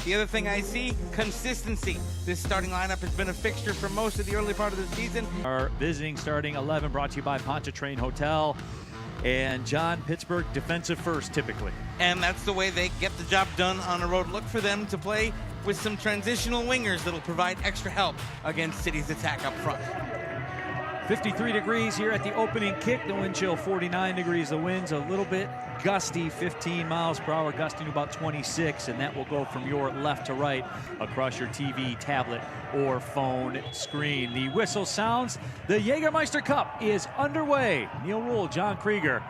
The other thing I see, consistency. This starting lineup has been a fixture for most of the early part of the season. Our visiting starting 11 brought to you by Pontchartrain Hotel. And John, Pittsburgh defensive first typically. And that's the way they get the job done on the road. Look for them to play with some transitional wingers that'll provide extra help against City's attack up front. 53 degrees here at the opening kick. The wind chill 49 degrees. The wind's a little bit gusty, 15 miles per hour, gusting to about 26, and that will go from your left to right across your TV, tablet, or phone screen. The whistle sounds. The Jägermeister Cup is underway. Neil Rule, John Krieger.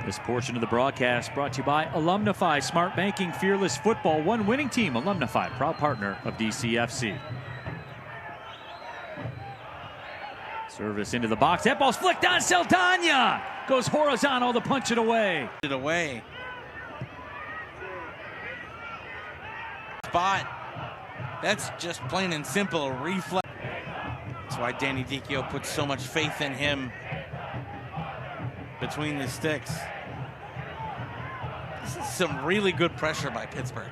This portion of the broadcast brought to you by Alumnify, smart banking, fearless football, one winning team. Alumnify, proud partner of DCFC. Service into the box. That ball's flicked on. Saldana goes horizontal to punch it away. Spot. That's just plain and simple a reflex. That's why Danny Dicchio puts so much faith in him between the sticks. This is some really good pressure by Pittsburgh.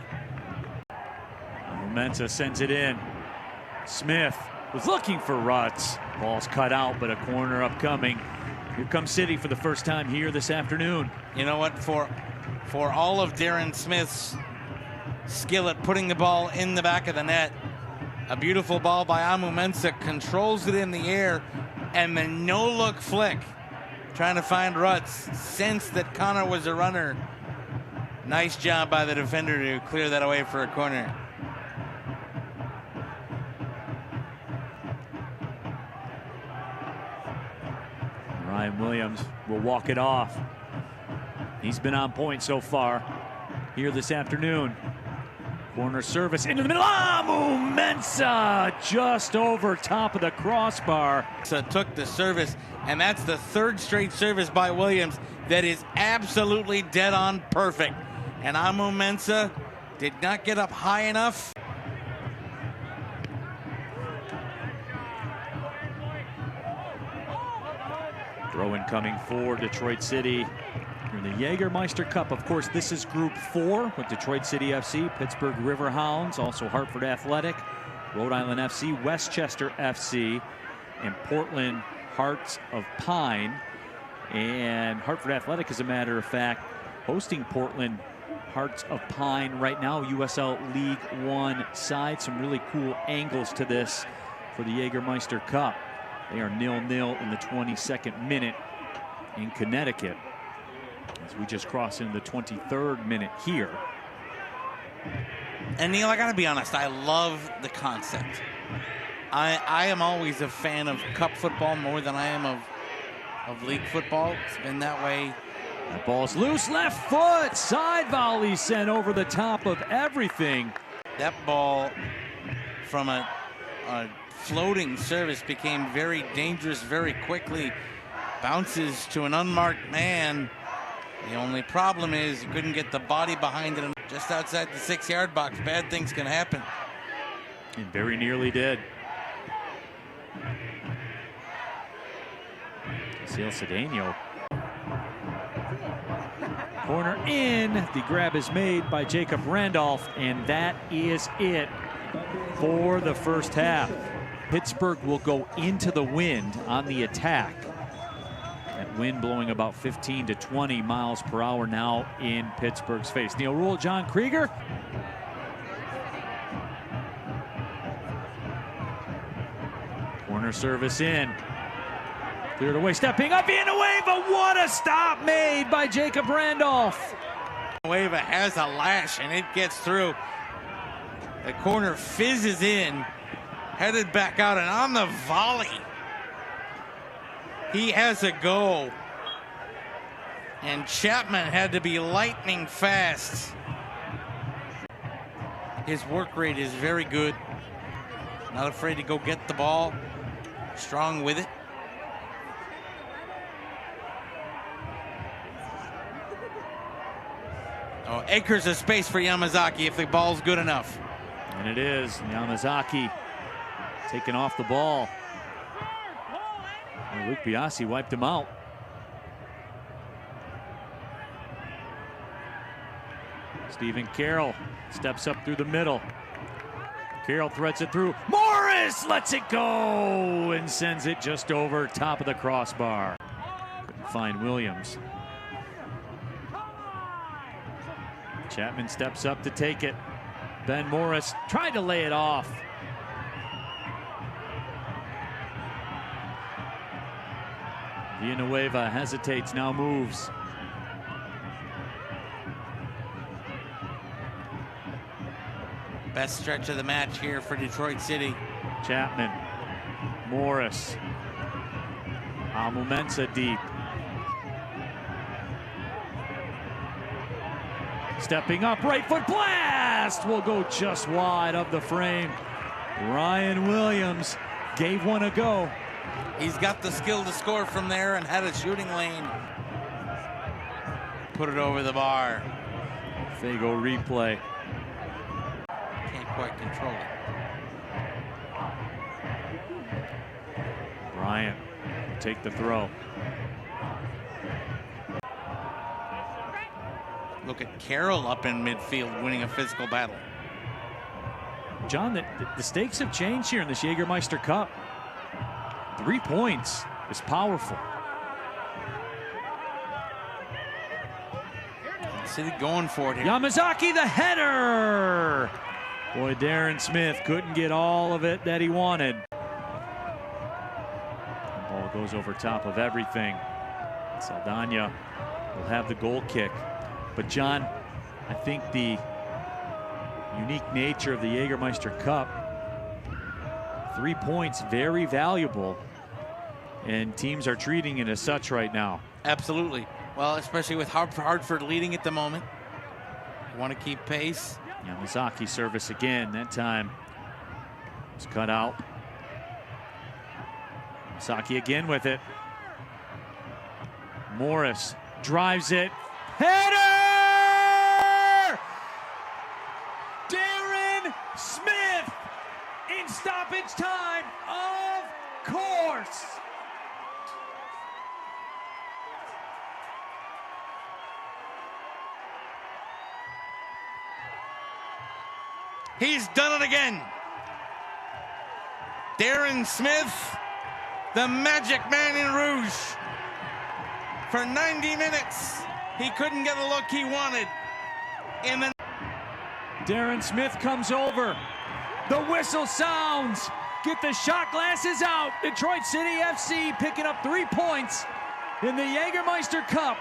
Amoo-Mensah sends it in. Smith was looking for Rutz. Ball's cut out, but a corner upcoming. Here comes City for the first time here this afternoon. You know what? For all of Darren Smith's skill at putting the ball in the back of the net, a beautiful ball by Amoo-Mensah, controls it in the air, and the no-look flick, trying to find Rutz. Sensed that Connor was a runner. Nice job by the defender to clear that away for a corner. Ryan Williams will walk it off. He's been on point so far here this afternoon. Corner service into the middle. Amoo-Mensah just over top of the crossbar. So took the service, and that's the third straight service by Williams that is absolutely dead on perfect. And Amoo-Mensah did not get up high enough. Throw-in coming for Detroit City in the Jägermeister Cup. Of course, this is Group 4 with Detroit City FC, Pittsburgh Riverhounds, also Hartford Athletic, Rhode Island FC, Westchester FC, and Portland Hearts of Pine. And Hartford Athletic, as a matter of fact, hosting Portland Hearts of Pine right now, USL League One side. Some really cool angles to this for the Jägermeister Cup. They are 0-0 in the 22nd minute in Connecticut, as we just cross into the 23rd minute here. And Neil, I gotta be honest, I love the concept. I am always a fan of cup football more than I am of league football. It's been that way. That ball's loose, left foot, side volley sent over the top of everything. That ball from a floating service became very dangerous very quickly. Bounces to an unmarked man. The only problem is you couldn't get the body behind it. Just outside the 6-yard box, bad things can happen. And very nearly did. Seal Cedeno. Corner in. The grab is made by Jacob Randolph, and that is it for the first half. Pittsburgh will go into the wind on the attack. That wind blowing about 15 to 20 miles per hour now in Pittsburgh's face. Neil Rule, John Krieger. Corner service in. Cleared away, stepping up, Villanueva. What a stop made by Jacob Randolph. Villanueva has a lash, and it gets through. The corner fizzes in. Headed back out, and on the volley, he has a go. And Chapman had to be lightning fast. His work rate is very good. Not afraid to go get the ball. Strong with it. Oh, acres of space for Yamazaki if the ball's good enough. And it is. Yamazaki taking off the ball. And Luke Biasi wiped him out. Stephen Carroll steps up through the middle. Carroll threads it through. Morris lets it go and sends it just over top of the crossbar. Couldn't find Williams. Chapman steps up to take it. Ben Morris tried to lay it off. Villanueva hesitates, now moves. Best stretch of the match here for Detroit City. Chapman, Morris, Amoo-Mensah deep. Stepping up, right foot blast will go just wide of the frame. Ryan Williams gave one a go. He's got the skill to score from there and had a shooting lane. Put it over the bar. Fago replay. Can't quite control it. Bryant take the throw. Look at Carroll up in midfield winning a physical battle. John, the stakes have changed here in this Jägermeister Cup. 3 points is powerful. City going for it here. Yamazaki, the header! Boy, Darren Smith couldn't get all of it that he wanted. The ball goes over top of everything. Saldana will have the goal kick. But John, I think the unique nature of the Jägermeister Cup, 3 points, very valuable, and teams are treating it as such right now. Absolutely. Well, especially with Hartford leading at the moment. You want to keep pace. Yamazaki service again. That time was cut out. Saki again with it. Morris drives it. Header! Darren Smith in stoppage time, of course. He's done it again. Darren Smith, the magic man in rouge. For 90 minutes, he couldn't get a look he wanted. Darren Smith comes over. The whistle sounds. Get the shot glasses out. Detroit City FC picking up 3 points in the Jägermeister Cup.